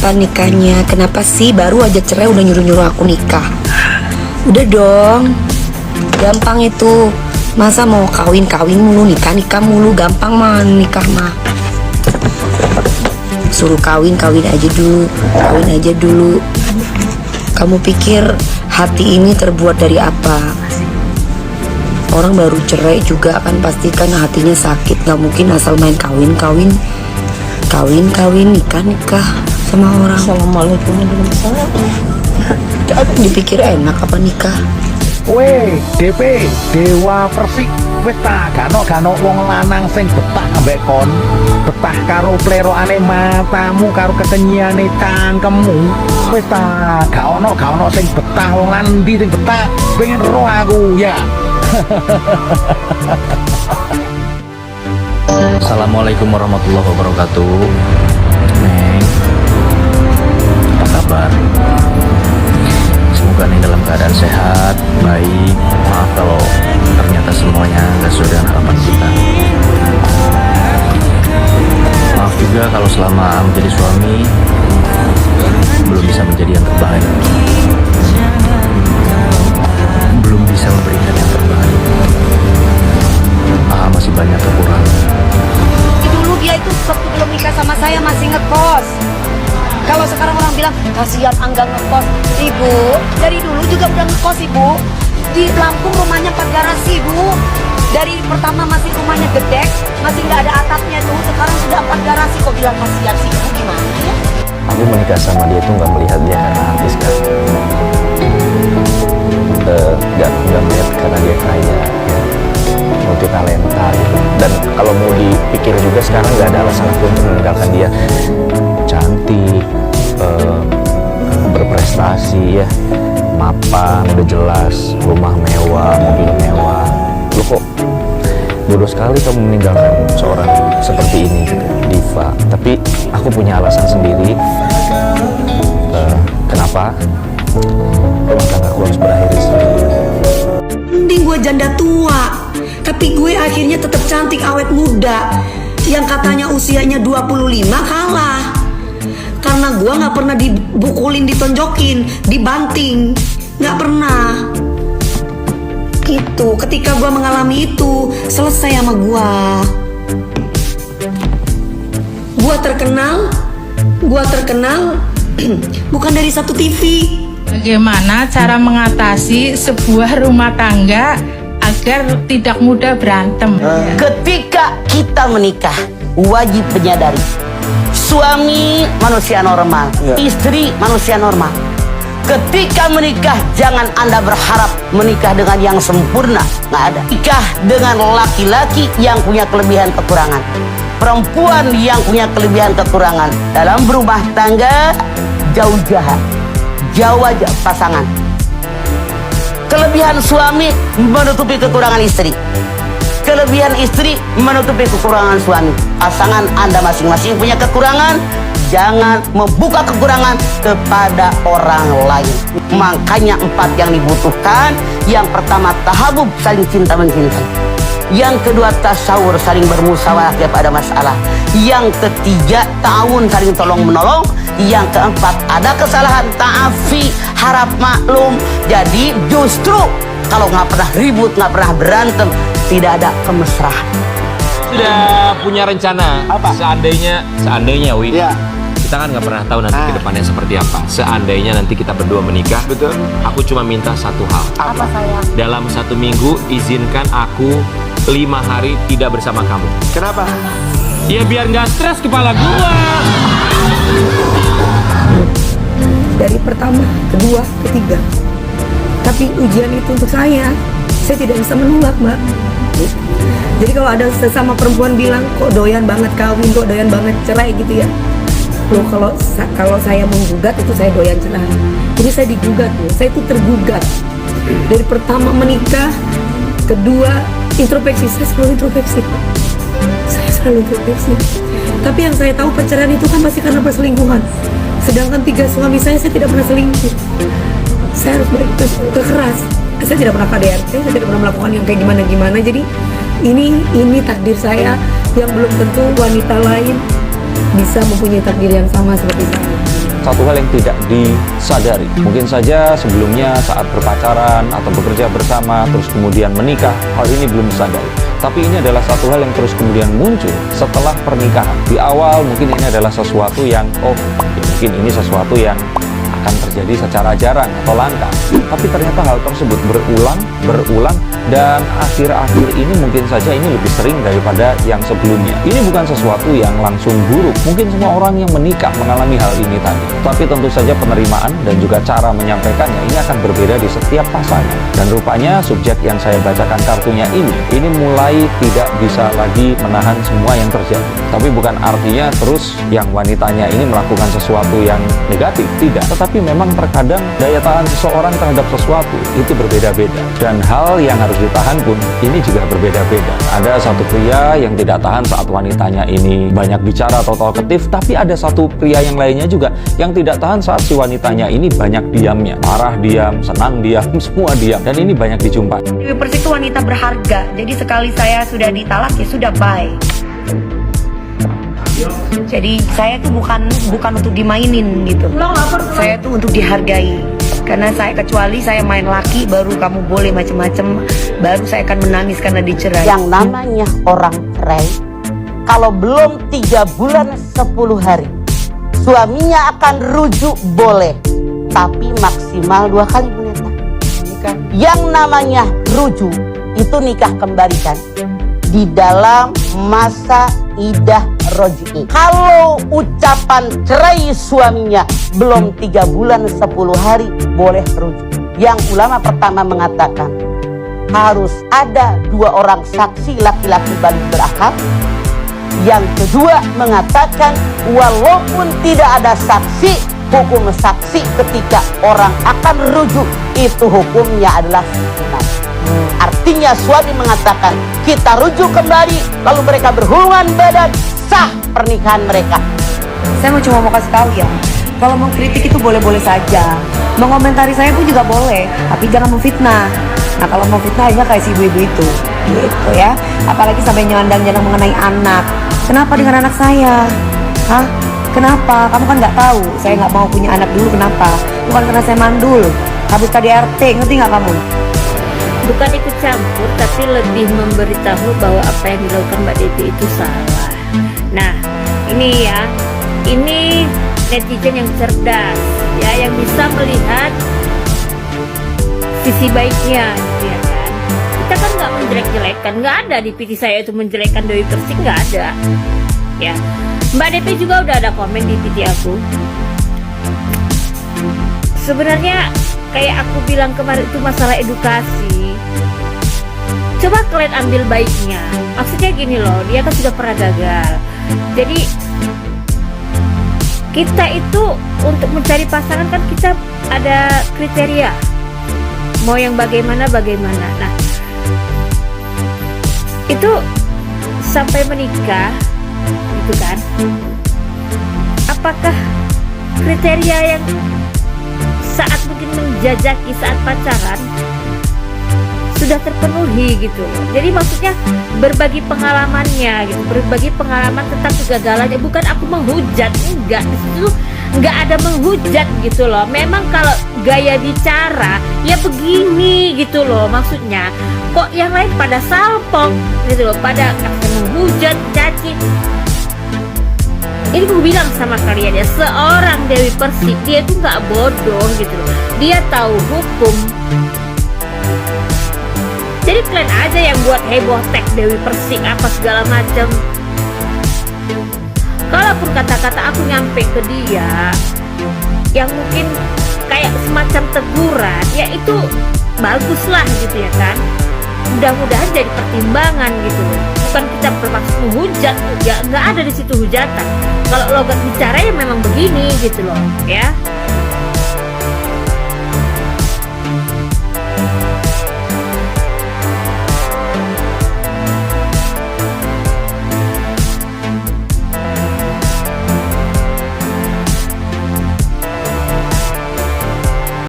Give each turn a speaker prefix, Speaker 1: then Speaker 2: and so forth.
Speaker 1: kapan nikahnya? Kenapa sih baru aja cerai udah nyuruh-nyuruh aku nikah? Udah dong, gampang itu. Masa mau kawin-kawin mulu, nikah-nikah mulu, gampang mah nikah mah. Suruh kawin-kawin aja dulu, kawin aja dulu. Kamu pikir hati ini terbuat dari apa? Orang baru cerai juga akan pastikan hatinya sakit. Gak mungkin asal main kawin-kawin, nikah-nikah sama orang.
Speaker 2: Assalamualaikum warahmatullahi wabarakatuh.
Speaker 1: Dipikir enak apa nikah?
Speaker 3: Weh, DP, Dewa Persik. Wis ta, gano wong lanang sing betah ambek kon. Betah karo plerokane matamu, karo kekenyiane cangkemmu. Wis ta, gak ono sing betah wong lanang ndi sing betah. Pengen roh aku ya.
Speaker 4: Assalamualaikum warahmatullahi wabarakatuh. Neng, apa kabar? Semoga Neng dalam keadaan sehat, baik. Maaf kalau ternyata semuanya nggak sesuai dengan harapan kita. Maaf juga kalau selama menjadi suami belum bisa menjadi yang terbaik, belum bisa memberikan yang terbaik. Masih banyak kekurangan.
Speaker 1: Dulu dia itu waktu belum nikah sama saya masih ngekos. Kalau sekarang orang bilang kasihan Angga ngekos. Ibu, dari dulu juga udah ngekos ibu. Di Lampung rumahnya 4 garasi ibu. Dari pertama masih rumahnya gedek, masih nggak ada atapnya dulu. Sekarang sudah 4 garasi. Kok bilang kasihan sih ibu, gimana ya?
Speaker 4: Aku menikah sama dia tuh nggak melihat dia karena artis kan. Nggak melihat karena dia kaya, multi talenta gitu. Dan kalau mau dipikir juga sekarang nggak ada alasan aku untuk meninggalkan dia. Cantik, berprestasi ya, mapan, udah jelas, rumah mewah, mobil mewah. Lo kok bodoh sekali kamu meninggalkan seorang seperti ini gitu, diva. Tapi aku punya alasan sendiri. Kenapa rumah tangga aku harus berakhir di sini.
Speaker 1: Mending gue janda tua, tapi gue akhirnya tetap cantik awet muda. Yang katanya usianya 25 kalah. Karena gue gak pernah dibukulin, ditonjokin, dibanting. Gak pernah. Gitu, ketika gue mengalami itu, selesai sama gue. Gue terkenal bukan dari satu TV.
Speaker 5: Bagaimana cara mengatasi sebuah rumah tangga agar tidak mudah berantem?
Speaker 2: Ketika kita menikah, wajib menyadari suami manusia normal, istri manusia normal. Ketika menikah, jangan Anda berharap menikah dengan yang sempurna, nggak ada. Nikah dengan laki-laki yang punya kelebihan kekurangan, perempuan yang punya kelebihan kekurangan dalam berumah tangga. Jauh aja pasangan. Kelebihan suami menutupi kekurangan istri, kelebihan istri menutupi kekurangan suami. Pasangan Anda masing-masing punya kekurangan. Jangan membuka kekurangan kepada orang lain. Makanya 4 yang dibutuhkan. Yang pertama, tahabub, saling cinta mencintai. Yang kedua, tasawur, saling bermusyawarah kepada masalah. Yang ketiga, ta'awun, saling tolong menolong. Yang keempat, ada kesalahan, ta'afi, harap maklum. Jadi justru kalau nggak pernah ribut, nggak pernah berantem, tidak ada kemesraan.
Speaker 6: Sudah punya rencana
Speaker 3: Apa?
Speaker 6: seandainya Wi,
Speaker 3: Ya.
Speaker 6: kita kan nggak pernah tahu nanti ke depannya seperti apa. Seandainya nanti kita berdua menikah,
Speaker 3: Betul.
Speaker 6: aku cuma minta satu hal.
Speaker 1: Apa sayang?
Speaker 6: Dalam 1 minggu izinkan aku 5 hari tidak bersama kamu.
Speaker 3: Kenapa?
Speaker 6: Ya biar nggak stres kepala gua.
Speaker 1: Dari pertama, kedua, ketiga. Tapi ujian itu untuk saya tidak bisa menolak, Mbak. Jadi kalau ada sesama perempuan bilang, kok doyan banget kawin, kok doyan banget cerai gitu ya. Loh, kalau saya menggugat itu saya doyan cerai. Jadi saya digugat loh, saya itu tergugat. Dari pertama menikah, kedua introspeksi, saya selalu introspeksi. Saya selalu introspeksi. Tapi yang saya tahu perceraian itu kan pasti karena perselingkuhan. Sedangkan 3 suami saya tidak pernah selingkuh. Saya harus keras. Saya tidak pernah KDRT, saya tidak pernah melakukan yang kayak gimana-gimana. Jadi ini takdir saya yang belum tentu wanita lain bisa mempunyai takdir yang sama seperti saya.
Speaker 4: satu hal yang tidak disadari. Mungkin saja sebelumnya saat berpacaran atau bekerja bersama terus kemudian menikah, hal ini belum disadari. Tapi ini adalah satu hal yang terus kemudian muncul setelah pernikahan. Di awal mungkin ini adalah sesuatu yang mungkin ini sesuatu yang akan terjadi secara jarang atau langka. Tapi ternyata hal tersebut berulang dan akhir-akhir ini mungkin saja ini lebih sering daripada yang sebelumnya. Ini bukan sesuatu yang langsung buruk. Mungkin semua orang yang menikah mengalami hal ini tadi. Tapi tentu saja penerimaan dan juga cara menyampaikannya ini akan berbeda di setiap pasangan. Dan rupanya subjek yang saya bacakan kartunya ini mulai tidak bisa lagi menahan semua yang terjadi. Tapi bukan artinya terus yang wanitanya ini melakukan sesuatu yang negatif, tidak. Tetapi memang terkadang daya tahan seseorang terhadap sesuatu itu berbeda-beda. Dan hal yang harus ditahan pun ini juga berbeda-beda. Ada satu pria yang tidak tahan saat wanitanya ini banyak bicara atau talkative, tapi ada satu pria yang lainnya juga yang tidak tahan saat si wanitanya ini banyak diamnya. Marah diam, senang diam, semua diam. Dan ini banyak dijumpai.
Speaker 1: Dewi Persik itu wanita berharga. Jadi sekali saya sudah ditalak ya sudah bye. Jadi saya tuh bukan untuk dimainin gitu. Saya tuh untuk dihargai. Karena kecuali saya main laki baru kamu boleh macem-macem, baru saya akan menangis karena dicerai.
Speaker 2: Yang namanya orang cerai, kalau belum 3 bulan 10 hari, suaminya akan rujuk boleh, tapi maksimal 2 kali menikah. Yang namanya rujuk itu nikah kembali kan, di dalam masa idah roji'i. Kalau ucapan cerai suaminya belum 3 bulan 10 hari boleh rujuk. Yang ulama pertama mengatakan harus ada 2 orang saksi laki-laki balik berakal. Yang kedua mengatakan walaupun tidak ada saksi, hukum saksi ketika orang akan rujuk itu hukumnya adalah sunat. Artinya suami mengatakan kita rujuk kembali, lalu mereka berhubungan badan, sah pernikahan mereka.
Speaker 1: Saya mau kasih tahu ya, kalau mau kritik itu boleh-boleh saja, mengomentari saya pun juga boleh, tapi jangan memfitnah. Nah kalau mau fitnahnya kayak si ibu-ibu itu, gitu ya. Apalagi sampai nyandang-nyandang mengenai anak. Kenapa dengan anak saya? Hah? Kenapa? Kamu kan nggak tahu. Saya nggak mau punya anak dulu. Kenapa? Bukan karena saya mandul, habis KDRT, ngerti nggak kamu?
Speaker 7: Bukan ikut campur, tapi lebih memberitahu bahwa apa yang dilakukan Mbak Devi itu salah. Nah, ini ya, ini netizen yang cerdas, ya, yang bisa melihat sisi baiknya, ya kan. Kita kan nggak menjelek-jelekan, nggak ada di PT saya itu menjelekkan Dewi Persik, nggak ada. Ya, Mbak Devi juga udah ada komen di PT aku. Sebenarnya kayak aku bilang kemarin itu masalah edukasi. Coba kalian ambil baiknya. Maksudnya gini loh, dia kan sudah pernah gagal. Jadi kita itu untuk mencari pasangan kan kita ada kriteria. Mau yang bagaimana. Nah, itu sampai menikah, gitu kan? Apakah kriteria yang saat mungkin menjajaki saat pacaran sudah terpenuhi gitu. Jadi maksudnya berbagi pengalamannya gitu, berbagi pengalaman tentang kegagalannya. Bukan aku menghujat, enggak. Di situ enggak ada menghujat gitu loh. Memang kalau gaya bicara ya begini gitu loh maksudnya. Kok yang lain pada salpong gitu loh, pada menghujat, caci. Ini gue bilang sama kalian ya, seorang Dewi Persik dia tuh nggak bodoh gitu loh. Dia tahu hukum. Jadi kalian aja yang buat heboh tag Dewi Persik apa segala macam. Kalaupun kata-kata aku nyampe ke dia yang mungkin kayak semacam teguran, ya itu baguslah gitu ya kan. Mudah-mudahan jadi pertimbangan gitu loh. Bukan kita bermaksud menghujat, nggak ada di situ hujatan. Kalau logat bicara ya memang begini gitu loh ya.